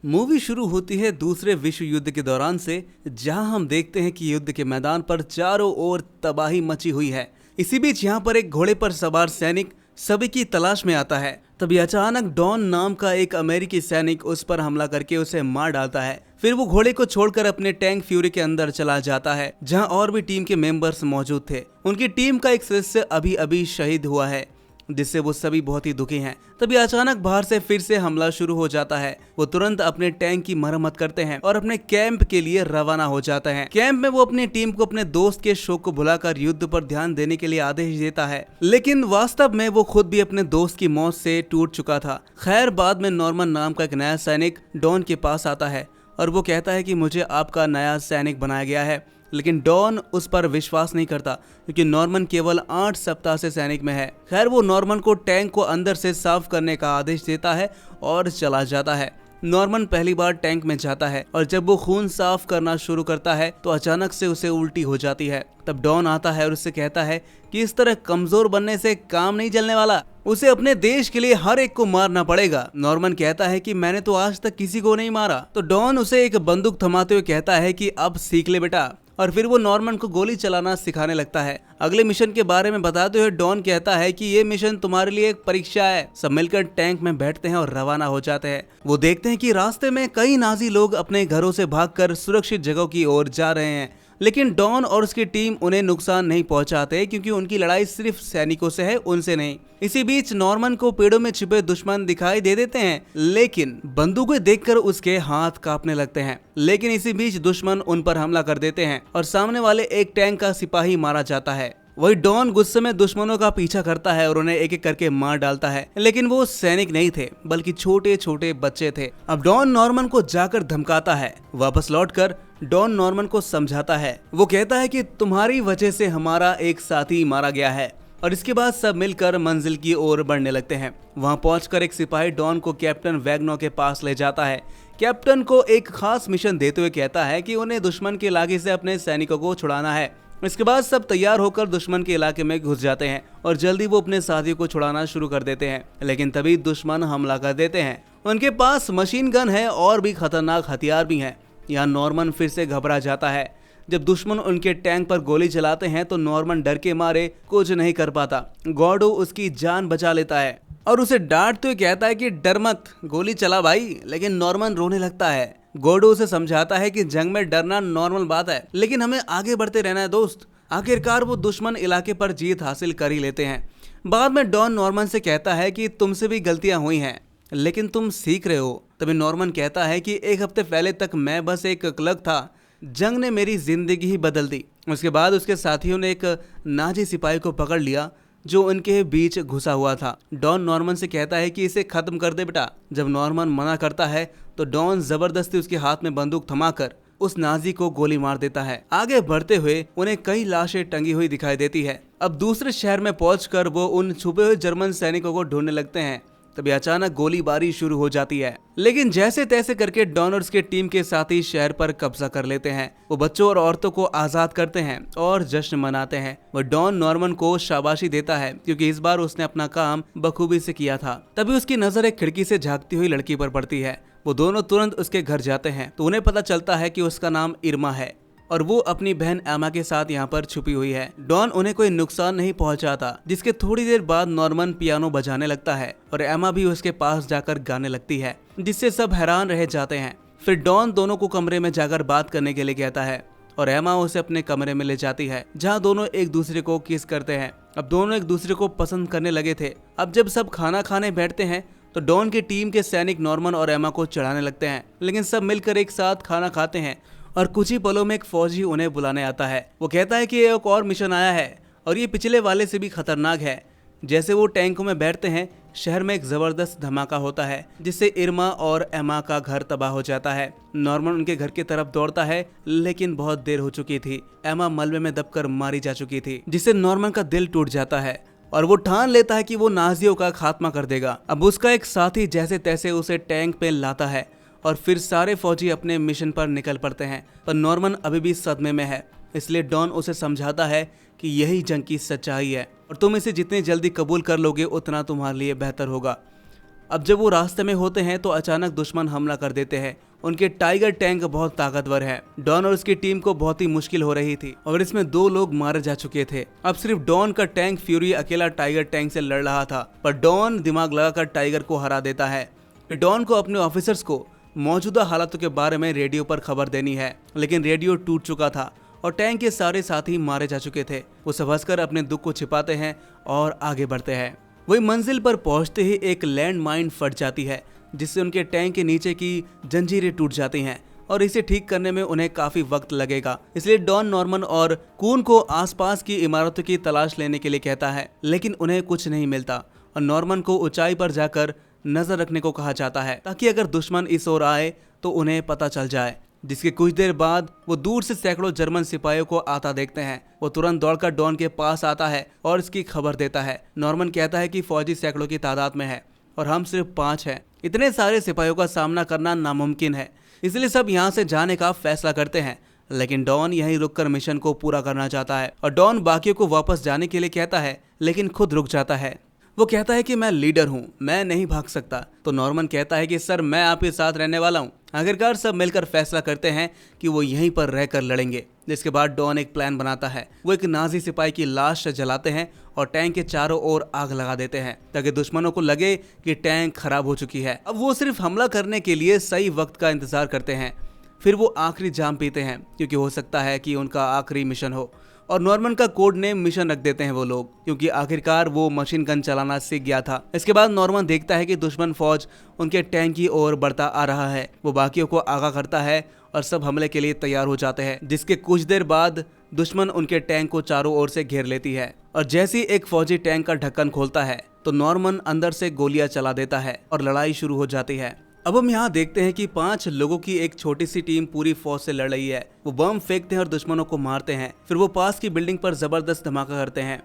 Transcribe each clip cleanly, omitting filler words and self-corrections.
Movie शुरू होती है दूसरे विश्व युद्ध के दौरान से, जहां हम देखते हैं कि युद्ध के मैदान पर चारों ओर तबाही मची हुई है। इसी बीच यहां पर एक घोड़े पर सवार सैनिक सभी की तलाश में आता है। तभी अचानक डॉन नाम का एक अमेरिकी सैनिक उस पर हमला करके उसे मार डालता है। फिर वो घोड़े को छोड़कर अपने टैंक फ्यूरी के अंदर चला जाता है, जहां और भी टीम के मेंबर्स मौजूद थे। उनकी टीम का एक सदस्य अभी अभी शहीद हुआ है, जिससे वो सभी बहुत ही दुखी हैं। तभी अचानक बाहर से फिर से हमला शुरू हो जाता है। वो तुरंत अपने टैंक की मरम्मत करते हैं और अपने कैंप के लिए रवाना हो जाते हैं। कैंप में वो अपनी टीम को अपने दोस्त के शोक को भुलाकर युद्ध पर ध्यान देने के लिए आदेश देता है, लेकिन वास्तव में वो खुद भी अपने दोस्त की मौत से टूट चुका था। खैर, बाद में नॉर्मन नाम का एक नया सैनिक डॉन के पास आता है और वो कहता है कि मुझे आपका नया सैनिक बनाया गया है। लेकिन डॉन उस पर विश्वास नहीं करता, क्योंकि नॉर्मन केवल 8 सप्ताह से सैनिक में है। खैर, वो नॉर्मन को टैंक को अंदर से साफ करने का आदेश देता है और चला जाता है। नॉर्मन पहली बार टैंक में जाता है और जब वो खून साफ करना शुरू करता है तो अचानक से उसे उल्टी हो जाती है। तब डॉन आता है और उससे कहता है कि इस तरह कमजोर बनने से काम नहीं चलने वाला, उसे अपने देश के लिए हर एक को मारना पड़ेगा। नॉर्मन कहता है कि मैंने तो आज तक किसी को नहीं मारा। तो डॉन उसे एक बंदूक थमाते हुए कहता है कि अब सीख ले बेटा, और फिर वो नॉर्मन को गोली चलाना सिखाने लगता है। अगले मिशन के बारे में बताते हुए डॉन कहता है कि ये मिशन तुम्हारे लिए एक परीक्षा है। सब मिलकर टैंक में बैठते हैं और रवाना हो जाते हैं। वो देखते हैं कि रास्ते में कई नाजी लोग अपने घरों से भागकर सुरक्षित जगहों की ओर जा रहे हैं, लेकिन डॉन और उसकी टीम उन्हें नुकसान नहीं पहुंचाते, क्योंकि उनकी लड़ाई सिर्फ सैनिकों से है, उनसे नहीं। इसी बीच नॉर्मन को पेड़ों में छिपे दुश्मन दिखाई दे देते हैं, लेकिन बंदूकें देखकर उसके हाथ कांपने लगते हैं। लेकिन इसी बीच दुश्मन उन पर हमला कर देते हैं और सामने वाले एक टैंक का सिपाही मारा जाता है। वही डॉन गुस्से में दुश्मनों का पीछा करता है और उन्हें एक एक करके मार डालता है, लेकिन वो सैनिक नहीं थे, बल्कि छोटे छोटे बच्चे थे। अब डॉन नॉर्मन को जाकर धमकाता है। वापस लौटकर डॉन नॉर्मन को समझाता है। वो कहता है कि तुम्हारी वजह से हमारा एक साथी मारा गया है, और इसके बाद सब मिलकर मंजिल की ओर बढ़ने लगते हैं। वहां पहुंचकर एक सिपाही डॉन को कैप्टन वैगनो के पास ले जाता है। कैप्टन को एक खास मिशन देते हुए कहता है कि उन्हें दुश्मन के इलाके से अपने सैनिकों को छुड़ाना है। इसके बाद सब तैयार होकर दुश्मन के इलाके में घुस जाते हैं और जल्दी वो अपने साथियों को छुड़ाना शुरू कर देते हैं। लेकिन तभी दुश्मन हमला कर देते हैं। उनके पास मशीन गन है और भी खतरनाक हथियार भी हैं। यहाँ नॉर्मन फिर से घबरा जाता है। जब दुश्मन उनके टैंक पर गोली चलाते हैं तो नॉर्मन डर के मारे कुछ नहीं कर पाता। गॉर्डो उसकी जान बचा लेता है और उसे डांटते हुए कहता है कि डर मत, गोली चला भाई। लेकिन नॉर्मन रोने लगता है। गॉर्डो उसे समझाता है कि जंग में डरना नॉर्मल बात है, लेकिन हमें आगे बढ़ते रहना है दोस्त। आखिरकार वो दुश्मन इलाके पर जीत हासिल कर ही लेते हैं। बाद में डॉन नॉर्मन से कहता है कि तुमसे भी गलतियां हुई हैं, लेकिन तुम सीख रहे हो। तभी नॉर्मन कहता है कि एक हफ्ते पहले तक मैं बस एक क्लर्क था, जंग ने मेरी जिंदगी ही बदल दी। उसके बाद उसके साथियों ने एक नाजी सिपाही को पकड़ लिया जो उनके बीच घुसा हुआ था। डॉन नॉर्मन से कहता है कि इसे खत्म कर दे बेटा। जब नॉर्मन मना करता है तो डॉन जबरदस्ती उसके हाथ में बंदूक थमाकर उस नाजी को गोली मार देता है। आगे बढ़ते हुए उन्हें कई लाशें टंगी हुई दिखाई देती है। अब दूसरे शहर में पहुंचकर वो उन छुपे हुए जर्मन सैनिकों को ढूंढने लगते हैं। तभी अचानक गोलीबारी शुरू हो जाती है, लेकिन जैसे तैसे करके डॉन और उसके टीम के साथी शहर पर कब्जा कर लेते हैं। वो बच्चों और औरतों को आजाद करते हैं और जश्न मनाते हैं। वो डॉन नॉर्मन को शाबाशी देता है, क्योंकि इस बार उसने अपना काम बखूबी से किया था। तभी उसकी नजर एक खिड़की से झांकती हुई लड़की पर पड़ती है। वो दोनों तुरंत उसके घर जाते हैं तो उन्हें पता चलता है कि उसका नाम इरमा है और वो अपनी बहन एमा के साथ यहाँ पर छुपी हुई है। डॉन उन्हें कोई नुकसान नहीं पहुंचाता, जिसके थोड़ी देर बाद नॉर्मन पियानो बजाने लगता है और एमा भी उसके पास जाकर गाने लगती है, जिससे सब हैरान रह जाते हैं। फिर डॉन दोनों को कमरे में जाकर बात करने के लिए कहता है और एमा उसे अपने कमरे में ले जाती है, जहाँ दोनों एक दूसरे को किस करते हैं। अब दोनों एक दूसरे को पसंद करने लगे थे। अब जब सब खाना खाने बैठते हैं तो डॉन की टीम के सैनिक नॉर्मन और एमा को चढ़ाने लगते हैं, लेकिन सब मिलकर एक साथ खाना खाते हैं और कुछ ही पलों में एक फौजी उन्हें बुलाने आता है। वो कहता है कि एक और मिशन आया है और ये पिछले वाले से भी खतरनाक है। जैसे वो टैंकों में बैठते हैं, शहर में एक जबरदस्त धमाका होता है, जिससे इरमा और एमा का घर तबाह हो जाता है। नॉर्मन उनके घर की तरफ दौड़ता है, लेकिन बहुत देर हो चुकी थी। एमा मलबे में दबकर मारी जा चुकी थी, जिससे नॉर्मन का दिल टूट जाता है और वो ठान लेता है कि वो नाजियों का खात्मा कर देगा। अब उसका एक साथी जैसे तैसे उसे टैंक पे लाता है और फिर सारे फौजी अपने मिशन पर निकल पड़ते हैं। पर नॉर्मन अभी भी सदमे में है, इसलिए डॉन उसे समझाता है कि यही जंग की सच्चाई है और तुम इसे जितनी जल्दी कबूल कर लोगे उतना तुम्हारे लिए बेहतर होगा। अब जब वो रास्ते में होते हैं तो अचानक दुश्मन हमला कर देते हैं। उनके टाइगर टैंक बहुत ताकतवर है। डॉन और उसकी टीम को बहुत ही मुश्किल हो रही थी और इसमें 2 लोग मारे जा चुके थे। अब सिर्फ डॉन का टैंक फ्यूरी अकेला टाइगर टैंक से लड़ रहा था, पर डॉन दिमाग लगाकर टाइगर को हरा देता है। डॉन को अपने ऑफिसर्स को मौजूदा हालातों के बारे में रेडियो पर खबर देनी है, लेकिन रेडियो टूट चुका था और टैंक के सारे साथी मारे जा चुके थे। वो सब हंसकर अपने दुख को छिपाते हैं और आगे बढ़ते हैं। वही मंजिल पर पहुंचते ही एक लैंड माइन फट जाती है, जिससे उनके टैंक के नीचे की जंजीरें टूट जाती हैं और इसे ठीक करने में उन्हें काफी वक्त लगेगा। इसलिए डॉन नॉर्मन और कून को आसपास की इमारतों की तलाश लेने के लिए कहता है, लेकिन उन्हें कुछ नहीं मिलता और नॉर्मन को ऊंचाई पर जाकर नजर रखने को कहा जाता है, ताकि अगर दुश्मन इस ओर आए तो उन्हें पता चल जाए। जिसके कुछ देर बाद वो दूर से सैकड़ों जर्मन सिपाहियों को आता देखते हैं। वो तुरंत दौड़कर डॉन के पास आता है और इसकी खबर देता है। नॉर्मन कहता है कि फौजी सैकड़ों की तादाद में है और हम सिर्फ 5 हैं। इतने सारे सिपाहियों का सामना करना नामुमकिन है, इसलिए सब यहाँ से जाने का फैसला करते हैं। लेकिन डॉन यहीं रुककर मिशन को पूरा करना चाहता है और डॉन बाकियों को वापस जाने के लिए कहता है, लेकिन खुद रुक जाता है। वो कहता है कि मैं लीडर हूँ, मैं नहीं भाग सकता। तो नॉर्मन कहता है कि सर, मैं आपके साथ रहने वाला हूँ। आखिरकार सब मिलकर फैसला करते हैं कि वो यहीं पर रहकर लड़ेंगे। जिसके बाद डॉन एक प्लान बनाता है। वो एक नाजी सिपाही की लाश जलाते हैं और टैंक के चारों ओर आग लगा देते हैं, ताकि दुश्मनों को लगे कि टैंक खराब हो चुकी है। अब वो सिर्फ हमला करने के लिए सही वक्त का इंतजार करते हैं। फिर वो आखिरी जाम पीते हैं, क्योंकि हो सकता है कि उनका आखिरी मिशन हो। और नॉर्मन का कोड नेम मिशन रख देते हैं वो लोग, क्योंकि आखिरकार वो मशीन गन चलाना सीख गया था। इसके बाद नॉर्मन देखता है कि दुश्मन फौज उनके टैंक की ओर बढ़ता आ रहा है। वो बाकियों को आगाह करता है और सब हमले के लिए तैयार हो जाते हैं। जिसके कुछ देर बाद दुश्मन उनके टैंक को चारों ओर से घेर लेती है और जैसे ही एक फौजी टैंक का ढक्कन खोलता है तो नॉर्मन अंदर से गोलियां चला देता है और लड़ाई शुरू हो जाती है। अब हम यहाँ देखते हैं कि 5 लोगों की एक छोटी सी टीम पूरी फौज से लड़ रही है। वो बम फेंकते हैं और दुश्मनों को मारते हैं। फिर वो पास की बिल्डिंग पर जबरदस्त धमाका करते हैं,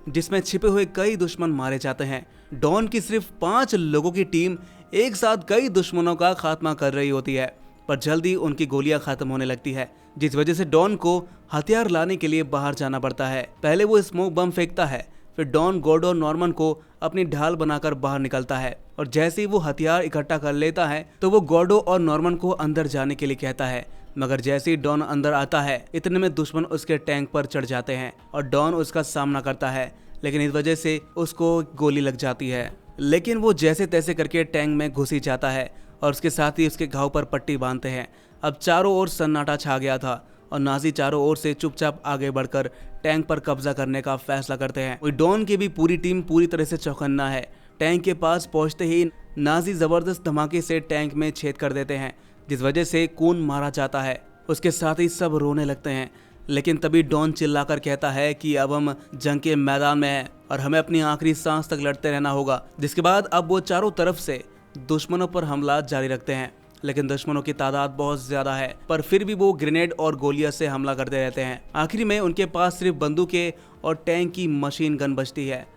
जिसमें छिपे हुए कई दुश्मन मारे जाते हैं। डॉन की सिर्फ 5 लोगों की टीम एक साथ कई दुश्मनों का खात्मा कर रही होती है, पर जल्दी उनकी गोलियां खत्म होने लगती है, जिस वजह से डॉन को हथियार लाने के लिए बाहर जाना पड़ता है। पहले वो स्मोक बम फेंकता है, फिर डॉन गॉर्डो और नॉर्मन को अपनी ढाल बनाकर बाहर निकलता है और जैसे ही वो हथियार इकट्ठा कर लेता है तो वो गॉर्डो और नॉर्मन को अंदर जाने के लिए कहता है। मगर जैसे ही डॉन अंदर आता है, इतने में दुश्मन उसके टैंक पर चढ़ जाते हैं और डॉन उसका सामना करता है, लेकिन इस वजह से उसको गोली लग जाती है। लेकिन वो जैसे तैसे करके टैंक में घुस ही जाता है और उसके साथ ही उसके घाव पर पट्टी बांधते हैं। अब चारों ओर सन्नाटा छा गया था और नाजी चारों ओर से चुपचाप आगे बढ़कर टैंक पर कब्जा करने का फैसला करते हैं। वही डॉन की भी पूरी टीम पूरी तरह से चौकन्ना है। टैंक के पास पहुंचते ही नाजी जबरदस्त धमाके से टैंक में छेद कर देते हैं, जिस वजह से कून मारा जाता है। उसके साथ ही सब रोने लगते हैं, लेकिन तभी डॉन चिल्लाकर कहता है कि अब हम जंग के मैदान में हैं और हमें अपनी आखिरी सांस तक लड़ते रहना होगा। जिसके बाद अब वो चारों तरफ से दुश्मनों पर हमला जारी रखते हैं, लेकिन दुश्मनों की तादाद बहुत ज्यादा है, पर फिर भी वो ग्रेनेड और गोलियां से हमला करते रहते हैं। आखिर में उनके पास सिर्फ बंदूकें और टैंक की मशीन गन बचती है।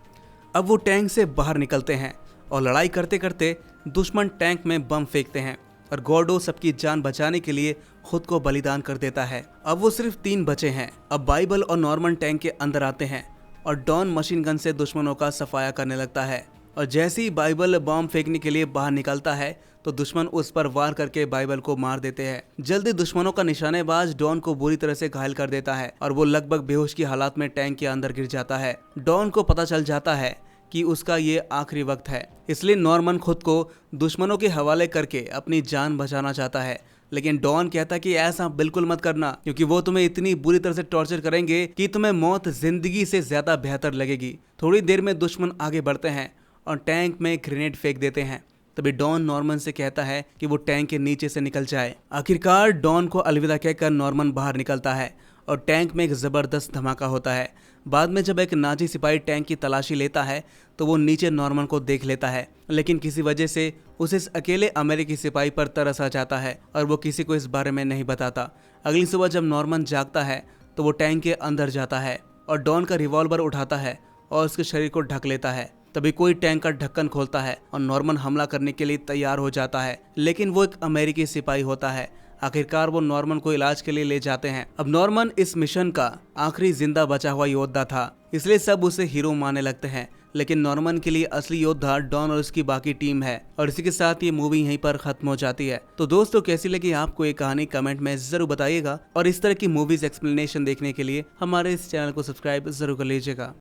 अब वो टैंक से बाहर निकलते हैं और लड़ाई करते करते दुश्मन टैंक में बम फेंकते हैं और गॉर्डो सबकी जान बचाने के लिए खुद को बलिदान कर देता है। अब वो सिर्फ 3 बचे हैं। अब बाइबल और नॉर्मन टैंक के अंदर आते हैं और डॉन मशीन गन से दुश्मनों का सफाया करने लगता है और जैसे ही बाइबल बम फेंकने के लिए बाहर निकलता है तो दुश्मन उस पर वार करके बाइबल को मार देते हैं। जल्दी दुश्मनों का निशानेबाज डॉन को बुरी तरह से घायल कर देता है और वो लगभग बेहोश की हालत में टैंक के अंदर गिर जाता है। डॉन को पता चल जाता है कि उसका ये आखिरी वक्त है, इसलिए नॉर्मन खुद को दुश्मनों के हवाले करके अपनी जान बचाना चाहता है। लेकिन डॉन कहता कि ऐसा बिल्कुल मत करना, क्योंकि वो तुम्हें इतनी बुरी तरह से टॉर्चर करेंगे कि तुम्हें मौत जिंदगी से ज्यादा बेहतर लगेगी। थोड़ी देर में दुश्मन आगे बढ़ते हैं और टैंक में ग्रेनेड फेंक देते हैं। तभी डॉन नॉर्मन से कहता है कि वो टैंक के नीचे से निकल जाए। आखिरकार डॉन को अलविदा कहकर नॉर्मन बाहर निकलता है और टैंक में एक जबरदस्त धमाका होता है। बाद में जब एक नाजी सिपाही टैंक की तलाशी लेता है तो वो नीचे नॉर्मन को देख लेता है, लेकिन किसी वजह से उसे इस अकेले अमेरिकी सिपाही पर तरस आ जाता है और वो किसी को इस बारे में नहीं बताता। अगली सुबह जब नॉर्मन जागता है तो वो टैंक के अंदर जाता है और डॉन का रिवॉल्वर उठाता है और उसके शरीर को ढक लेता है। तभी कोई टैंक का ढक्कन खोलता है और नॉर्मन हमला करने के लिए तैयार हो जाता है, लेकिन वो एक अमेरिकी सिपाही होता है। आखिरकार वो नॉर्मन को इलाज के लिए ले जाते हैं। अब नॉर्मन इस मिशन का आखिरी जिंदा बचा हुआ योद्धा था, इसलिए सब उसे हीरो मानने लगते हैं। लेकिन नॉर्मन के लिए असली योद्धा डॉन और उसकी बाकी टीम है। और इसी के साथ ये मूवी यहीं पर खत्म हो जाती है। तो दोस्तों कैसी लगी आपको ये कहानी कमेंट में जरूर बताइएगा और इस तरह की मूवीज एक्सप्लेनेशन देखने के लिए हमारे इस चैनल को सब्सक्राइब जरूर कर लीजिएगा।